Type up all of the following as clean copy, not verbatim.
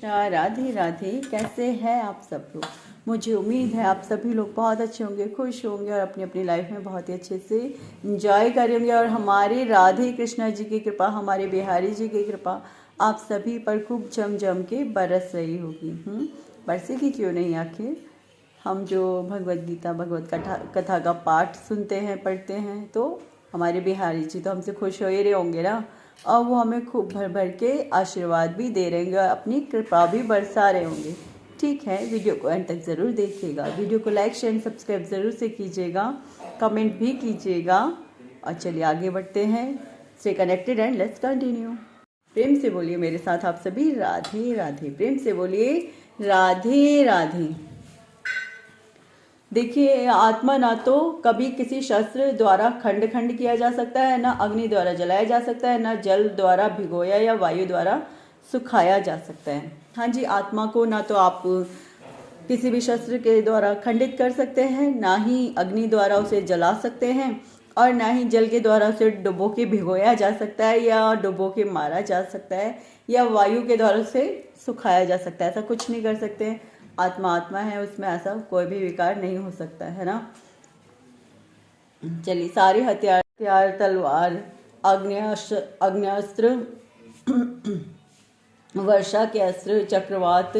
राधे राधे। कैसे हैं आप सब लोग? मुझे उम्मीद है आप सभी लोग बहुत अच्छे होंगे, खुश होंगे और अपनी अपनी लाइफ में बहुत ही अच्छे से इंजॉय करेंगे। और हमारे राधे कृष्णा जी की कृपा, हमारे बिहारी जी की कृपा आप सभी पर खूब जम जम के बरस रही होगी। बरसेगी क्यों नहीं? आखिर हम जो भगवत गीता, भगवत कथा का पाठ सुनते हैं, पढ़ते हैं, तो हमारे बिहारी जी तो हमसे खुश हो ही रहे होंगे ना। और वो हमें खूब भर भर के आशीर्वाद भी दे रहेंगे और अपनी कृपा भी बरसा रहे होंगे। ठीक है, वीडियो को एंड तक ज़रूर देखिएगा। वीडियो को लाइक शेयर सब्सक्राइब ज़रूर से कीजिएगा, कमेंट भी कीजिएगा। और चलिए आगे बढ़ते हैं। Stay connected and let's continue. प्रेम से बोलिए मेरे साथ आप सभी, राधे राधे। प्रेम से बोलिए राधे राधे। देखिए, आत्मा ना तो कभी किसी शस्त्र द्वारा खंड खंड किया जा सकता है, ना अग्नि द्वारा जलाया जा सकता है, ना जल द्वारा भिगोया या वायु द्वारा सुखाया जा सकता है। हाँ जी, आत्मा को ना तो आप किसी भी शस्त्र के द्वारा खंडित कर सकते हैं, ना ही अग्नि द्वारा उसे जला सकते हैं, और ना ही जल के द्वारा उसे डुबो के भिगोया जा सकता है या डुबो के मारा जा सकता है, या वायु के द्वारा उसे सुखाया जा सकता है। ऐसा कुछ नहीं कर सकते। आत्मा आत्मा है, उसमें ऐसा कोई भी विकार नहीं हो सकता है ना। चलिए, सारे हथियार तलवार, अग्न्यास्त्र, वर्षा के अस्त्र, चक्रवात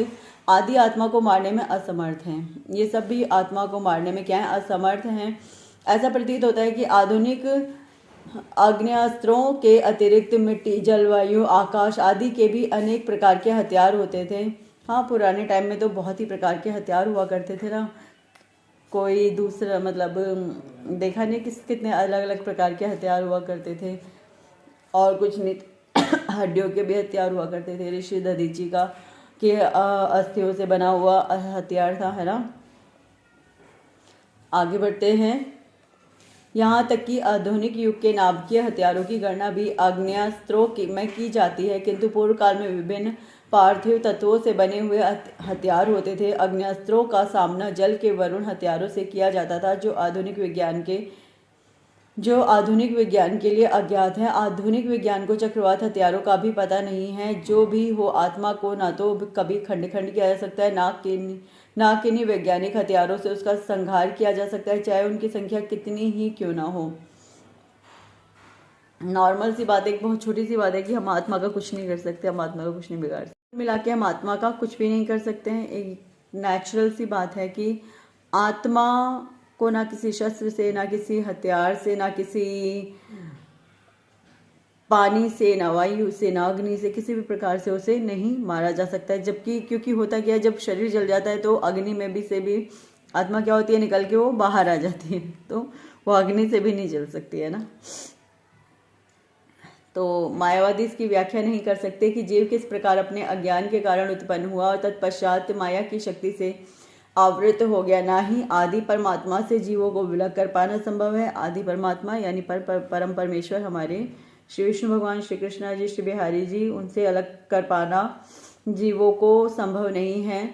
आदि आत्मा को मारने में असमर्थ हैं। ये सब भी आत्मा को मारने में क्या है? असमर्थ हैं। ऐसा प्रतीत होता है कि आधुनिक आग्नेयास्त्रों के अतिरिक्त मिट्टी, जलवायु, आकाश आदि के भी अनेक प्रकार के हथियार होते थे। हाँ, पुराने टाइम में तो बहुत ही प्रकार के हथियार हुआ करते थे ना। कोई दूसरा मतलब देखा नहीं कितने अलग अलग प्रकार के हथियार हुआ करते थे। और कुछ नहीं, हड्डियों के भी हथियार हुआ करते थे। ऋषि दधीची का के अस्थियों से बना हुआ हथियार था, है ना। आगे बढ़ते हैं। यहाँ तक कि आधुनिक युग के नाभिकीय हथियारों की गणना भी आग्नेयास्त्रों में की जाती है, किंतु पूर्व काल में विभिन्न पार्थिव तत्वों से बने हुए हथियार होते थे। आग्नेयास्त्रों का सामना जल के वरुण हथियारों से किया जाता था, जो आधुनिक विज्ञान के लिए अज्ञात है। आधुनिक विज्ञान को चक्रवात हथियारों का भी पता नहीं है। जो भी हो, आत्मा को ना तो कभी खंड खंड किया जा सकता है, ना किन्हीं वैज्ञानिक हथियारों से उसका संहार किया जा सकता है, चाहे उनकी संख्या कितनी ही क्यों ना हो। नॉर्मल सी बात है, एक बहुत छोटी सी बात है कि हम आत्मा का कुछ नहीं कर सकते, हम आत्मा का कुछ नहीं बिगाड़ सकते। मिला के हम आत्मा का कुछ भी नहीं कर सकते हैं। एक नेचुरल सी बात है कि आत्मा को ना किसी शस्त्र से, ना किसी हथियार से, ना किसी पानी से, ना वायु से, ना अग्नि से, किसी भी प्रकार से उसे नहीं मारा जा सकता है। जबकि क्योंकि होता क्या है, जब शरीर जल जाता है तो अग्नि में भी से भी आत्मा क्या होती है, निकल के वो बाहर आ जाती है, तो वो अग्नि से भी नहीं जल सकती है ना। तो मायावादी इसकी व्याख्या नहीं कर सकते कि जीव किस प्रकार अपने अज्ञान के कारण उत्पन्न हुआ और तत्पश्चात माया की शक्ति से आवृत हो गया। ना ही आदि परमात्मा से जीवों को विलग कर पाना संभव है। आदि परमात्मा यानी परम परमेश्वर हमारे श्री विष्णु भगवान, श्री कृष्णा जी, श्री बिहारी जी, उनसे अलग कर पाना जीवों को संभव नहीं है।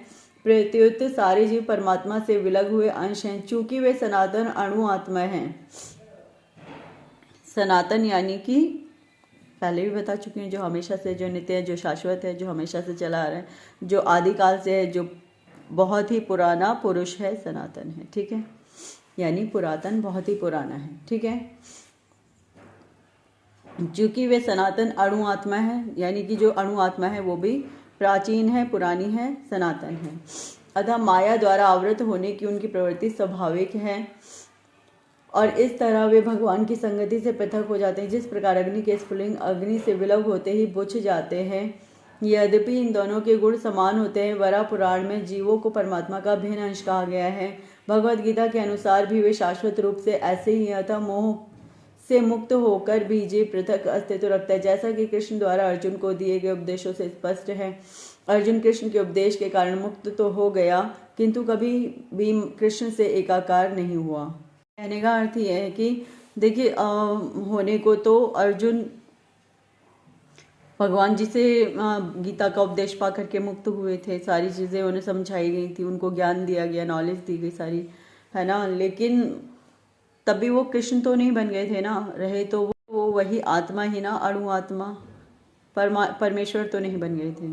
प्रत्युत सारे जीव परमात्मा से विलग हुए अंश हैं, चूंकि वे सनातन अणु आत्मा हैं। सनातन यानी कि पहले भी बता चुकी हूँ, जो हमेशा से, जो नित्य है, जो शाश्वत है, जो हमेशा से चला आ रहा है, जो आदिकाल से है, जो बहुत ही पुराना पुरुष है, सनातन है। ठीक है, यानी पुरातन, बहुत ही पुराना है। ठीक है, चूंकि वे सनातन अणु आत्मा है, यानी कि जो अणु आत्मा है वो भी प्राचीन है, पुरानी है, सनातन है। अतः माया द्वारा आवृत होने की उनकी प्रवृत्ति स्वाभाविक है और इस तरह वे भगवान की संगति से पृथक हो जाते हैं। जिस प्रकार अग्नि के स्फुलिंग अग्नि से विलग होते ही बुझ जाते हैं, यद्यपि इन दोनों के गुण समान होते हैं। वरा पुराण में जीवों को परमात्मा का भिन्न अंश कहा गया है। भगवद गीता के अनुसार भी वे शाश्वत रूप से ऐसे ही अतः मोह से मुक्त होकर भी जीव पृथक अस्तित्व रखता है, जैसा कि कृष्ण द्वारा अर्जुन को दिए गए उपदेशों से स्पष्ट है। अर्जुन कृष्ण के उपदेश के कारण मुक्त तो हो गया, किंतु कभी भी कृष्ण से एकाकार नहीं हुआ। कहने का अर्थ यह है कि देखिए, होने को तो अर्जुन भगवान जी से गीता का उपदेश पा करके मुक्त हुए थे, सारी चीज़ें उन्हें समझाई गई थी, उनको ज्ञान दिया गया, नॉलेज दी गई सारी, है ना। लेकिन तभी वो कृष्ण तो नहीं बन गए थे ना, रहे तो वो वही आत्मा ही ना, अणु आत्मा, परमेश्वर तो नहीं बन गए थे।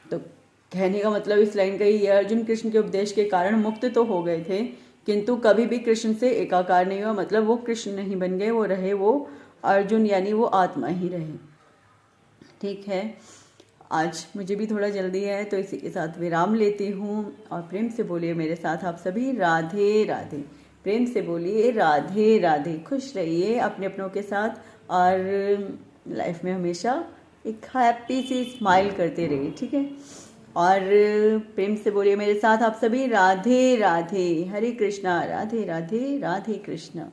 तो कहने का मतलब इस लाइन का ये है, अर्जुन कृष्ण के उपदेश के कारण मुक्त तो हो गए थे, किंतु कभी भी कृष्ण से एकाकार नहीं हुआ। मतलब वो कृष्ण नहीं बन गए, वो रहे वो अर्जुन, यानी वो आत्मा ही रहे। ठीक है, आज मुझे भी थोड़ा जल्दी है तो इसी के साथ विराम लेती हूँ। और प्रेम से बोलिए मेरे साथ आप सभी राधे राधे। प्रेम से बोलिए राधे राधे। खुश रहिए अपने अपनों के साथ और लाइफ में हमेशा एक हैप्पी सी स्माइल करते रहिए। ठीक है, और प्रेम से बोलिए मेरे साथ आप सभी राधे राधे। हरे कृष्णा, राधे राधे, राधे कृष्णा।